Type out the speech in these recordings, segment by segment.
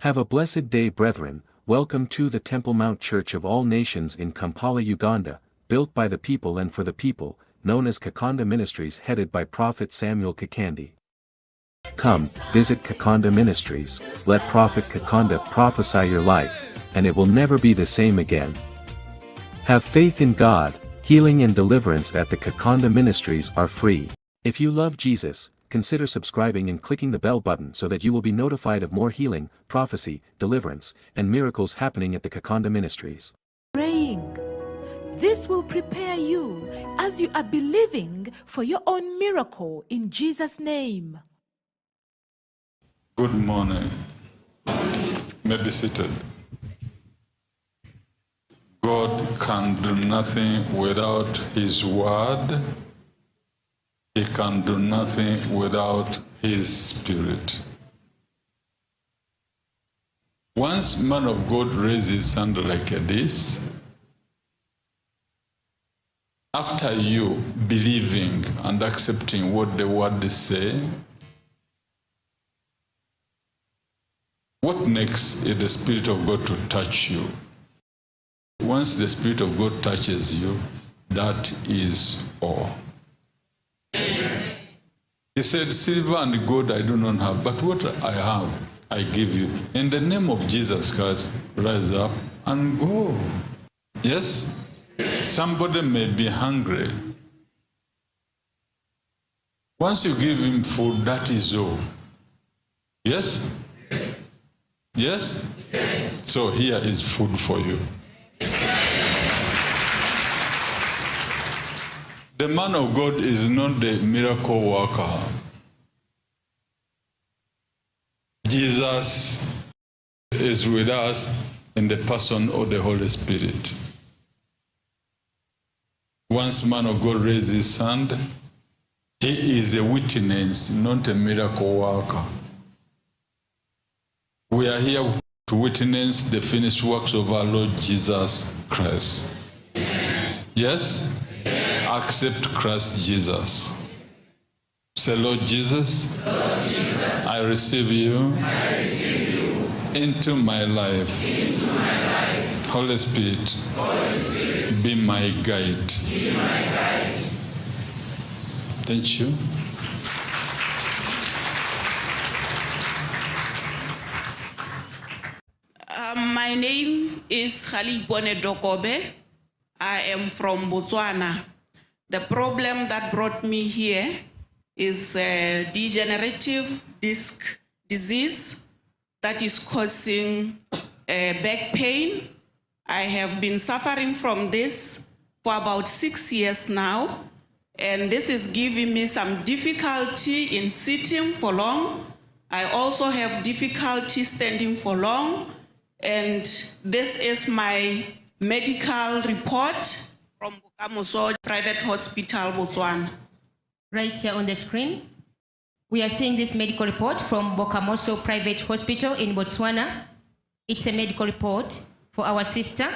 Have a blessed day, brethren. Welcome to the Temple Mount Church of All Nations in Kampala, Uganda, built by the people and for the people, known as Kakande Ministries, headed by Prophet Samuel Kakande. Come, visit Kakande Ministries, let Prophet Kakande prophesy your life, and it will never be the same again. Have faith in God. Healing and deliverance at the Kakande Ministries are free. If you love Jesus, consider subscribing and clicking the bell button so that you will be notified of more healing, prophecy, deliverance, and miracles happening at the Kakande Ministries. Praying. This will prepare you as you are believing for your own miracle in Jesus' name. Good morning. May be seated. God can do nothing without His word. He can do nothing without His Spirit. Once man of God raises his hand like this, after you believing and accepting what the word say, what next is the Spirit of God to touch you. Once the Spirit of God touches you, that is all. He said, silver and gold I do not have, but what I have, I give you. In the name of Jesus Christ, rise up and go. Yes? Somebody may be hungry. Once you give him food, that is all. Yes? Yes? Yes? So here is food for you. The man of God is not the miracle worker. Jesus is with us in the person of the Holy Spirit. Once man of God raises his hand, he is a witness, not a miracle worker. We are here to witness the finished works of our Lord Jesus Christ. Yes? Accept Christ Jesus. Say, Lord Jesus, I receive you, into my life. Holy Spirit, be my guide. Thank you. My name is Khalibone Dokobe. I am from Botswana. The problem that brought me here is degenerative disc disease that is causing back pain. I have been suffering from this for about 6 years now, and this is giving me some difficulty in sitting for long. I also have difficulty standing for long, and this is my medical report from Bokamoso Private Hospital, Botswana. Right here on the screen, we are seeing this medical report from Bokamoso Private Hospital in Botswana. It's a medical report for our sister,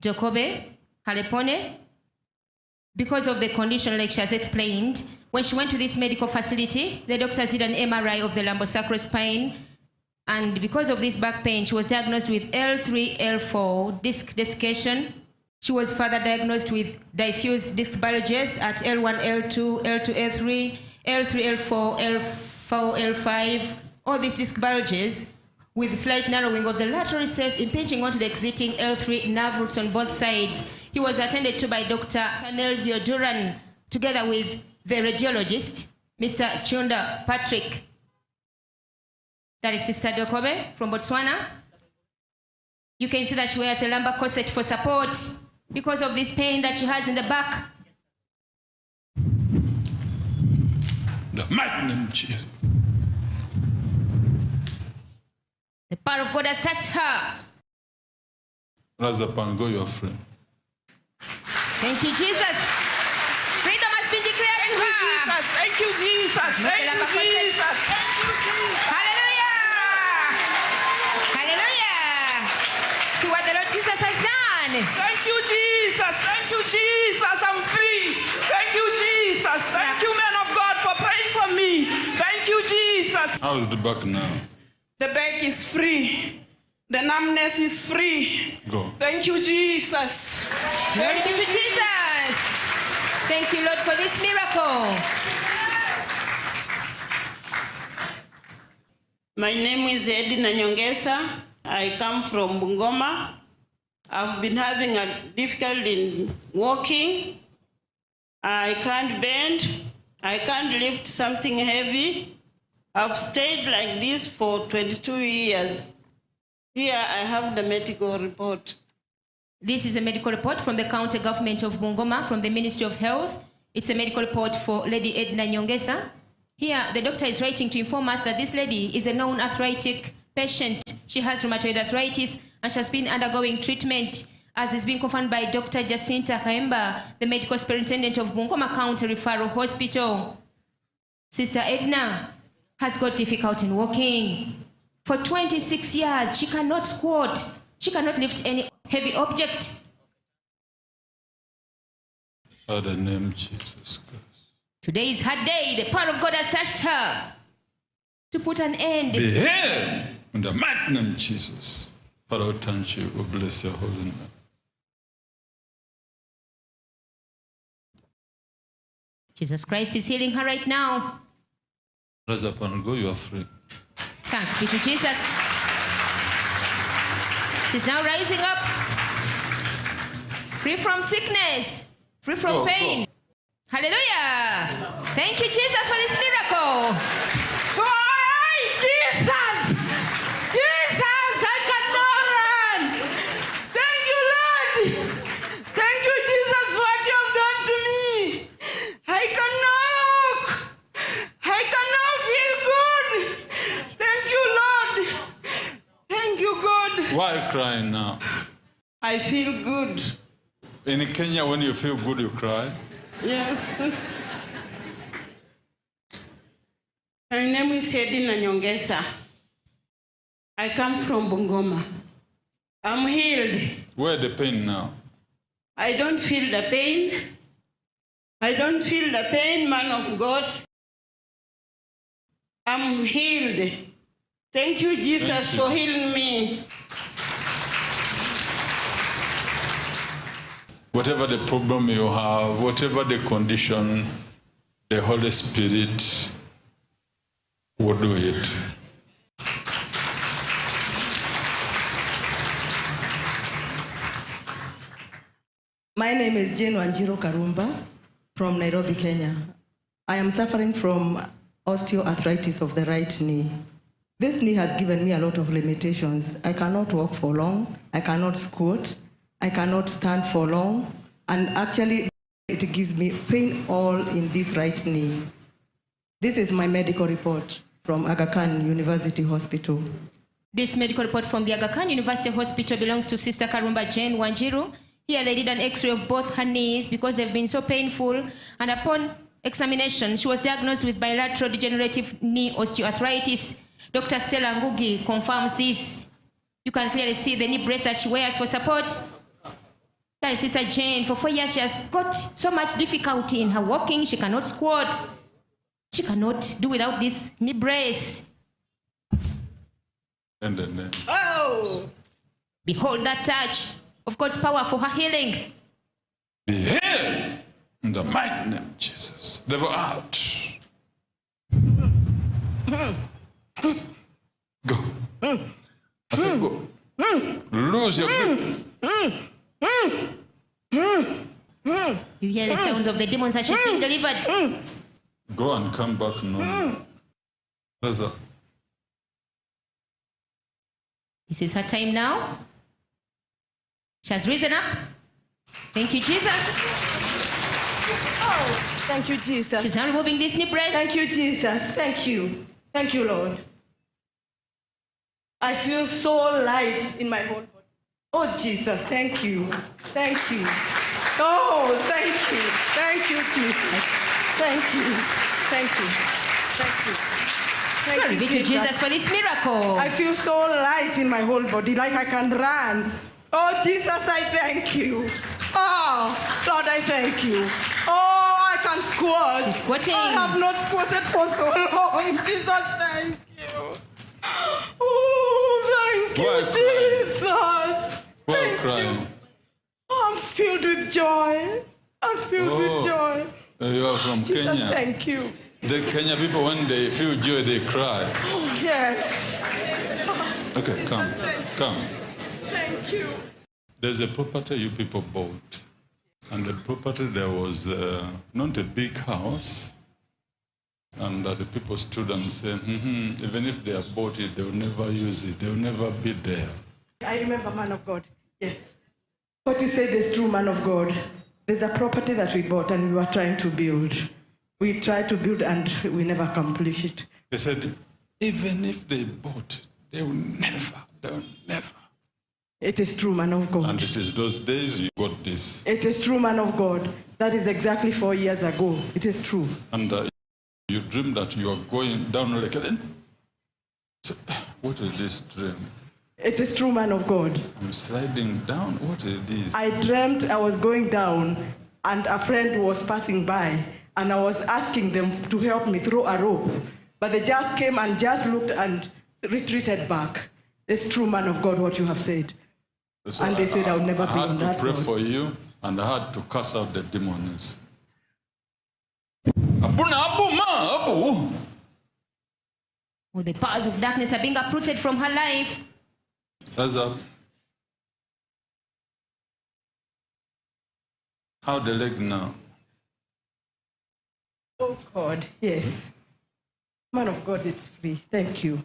Jacobe Halepone. Because of the condition, like she has explained, when she went to this medical facility, the doctors did an MRI of the lumbosacral spine, and because of this back pain, she was diagnosed with L3, L4 disc desiccation. She was further diagnosed with diffuse disc bulges at L1, L2, L2, L3, L3, L4, L4, L5. All these disc bulges with slight narrowing of the lateral recess impinging onto the exiting L3 nerve roots on both sides. He was attended to by Dr. Tanelvio Duran, together with the radiologist, Mr. Chunda Patrick. That is Sister Dokobe from Botswana. You can see that she wears a lumbar corset for support because of this pain that she has in the back. The mighty name of Jesus. The power of God has touched her. Rise up and go, your friend. Thank you, Jesus. Freedom has been declared to her. Thank you, Jesus. Thank you, Jesus. Thank you, Jesus. Hallelujah. Hallelujah. See what the Lord Jesus has done. Thank you, Jesus. Thank you, Jesus. I'm free. Thank you, Jesus. Thank you, man of God, for praying for me. Thank you, Jesus. How's the back now? The back is free. The numbness is free. Go. Thank you, Jesus. Glory be to Jesus. Thank you, Lord, for this miracle. My name is Edina Nyongesa. I come from Bungoma. I've been having a difficulty in walking. I can't bend. I can't lift something heavy. I've stayed like this for 22 years. Here I have the medical report. This is a medical report from the county government of Bungoma, from the Ministry of Health. It's a medical report for Lady Edna Nyongesa. Here, the doctor is writing to inform us that this lady is a known arthritic patient. She has rheumatoid arthritis and she has been undergoing treatment, as is being confirmed by Dr. Jacinta Kaemba, the medical superintendent of Bungoma County Referral Hospital. Sister Edna has got difficulty in walking. For 26 years, she cannot squat. She cannot lift any heavy object. By the name of Jesus Christ. Today is her day. The power of God has touched her to put an end. Be healed in the mighty name of Jesus. Father, we thank you. We bless your holy name. Jesus Christ is healing her right now. Rise up and go. You are free. Thanks be to Jesus. She's now rising up. Free from sickness. Free from pain. Hallelujah. Thank you, Jesus, for this miracle. Why, Jesus! Jesus, I cannot run! Thank you, Lord! Thank you, Jesus, for what you have done to me! I cannot walk! I cannot feel good! Thank you, Lord! Thank you, God! Why are you crying now? I feel good. In Kenya, when you feel good, you cry? Yes. My name is Edina Nyongesa. I come from Bungoma. I'm healed. Where the pain now? I don't feel the pain. I don't feel the pain, man of God. I'm healed. Thank you, Jesus, for healing me. Whatever the problem you have, whatever the condition, the Holy Spirit will do it. My name is Jane Wanjiro Karumba from Nairobi, Kenya. I am suffering from osteoarthritis of the right knee. This knee has given me a lot of limitations. I cannot walk for long, I cannot squat, I cannot stand for long, and actually it gives me pain all in this right knee. This is my medical report from Aga Khan University Hospital. This medical report from the Aga Khan University Hospital belongs to Sister Karumba Jane Wanjiru. Here they did an x-ray of both her knees because they've been so painful, and upon examination, she was diagnosed with bilateral degenerative knee osteoarthritis. Dr. Stella Ngugi confirms this. You can clearly see the knee brace that she wears for support. That is Sister Jane. For 4 years, she has got so much difficulty in her walking. She cannot squat. She cannot do without this knee brace. And then, Oh! Behold that touch of God's power for her healing. be healed in the mighty name of Jesus. Devil out. Go. I said go. Lose your grip. You hear the sounds of the demons as she's being delivered. Go and come back normal. Rise up. This is her time now. She has risen up. Thank you, Jesus. Oh, thank you, Jesus. She's now removing this knee brace. Thank you, Jesus. Thank you. Thank you, Lord. I feel so light in my whole body. Oh, Jesus, thank you. Thank you. Oh, thank you. Thank you, Jesus. Thank you. Thank you. Thank you. Thank Glory you, be to Jesus for this miracle. I feel so light in my whole body, like I can run. Oh, Jesus, I thank you. Oh, Lord, I thank you. Oh, I can squat. She's squatting. I have not squatted for so long. Jesus, thank you. Why you, Jesus. Why crying? I'm filled with joy. I'm filled with joy. You are from Jesus, Kenya. thank you. The Kenya people, when they feel joy, they cry. Oh, yes. Okay, come. Come. Thank you. There's a property you people bought. And the property, there was not a big house. And the people stood and said, even if they have bought it, they will never use it. They will never be there. I remember, man of God. Yes. What you said is true, man of God. There's a property that we bought and we were trying to build. We tried to build and we never accomplished it. They said, even if they bought, they will never. It is true, man of God. And it is those days you got this. It is true, man of God. That is exactly 4 years ago. It is true. And you dream that you are going down like a... So, what is this dream? It is true, man of God. I'm sliding down. What is this? I dreamt I was going down and a friend was passing by and I was asking them to help me throw a rope. But they just came and just looked and retreated back. It's true, man of God, what you have said. So and they said I'll never be on that I had to pray road. for you and I had to cast out the demons. Abu. All the powers of darkness are being uprooted from her life. Rise up. How the leg now? Oh God, yes. Man of God, it's free. Thank you.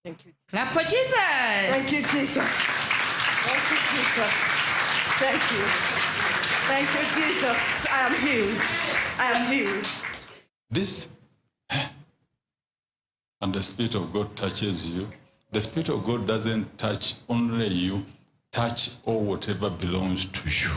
Thank you. Clap for Jesus. Thank you, Jesus. Thank you, Jesus. Thank you. Thank you, Jesus. I am healed. I am healed. This, and the Spirit of God touches you. The Spirit of God doesn't touch only you, touch all whatever belongs to you.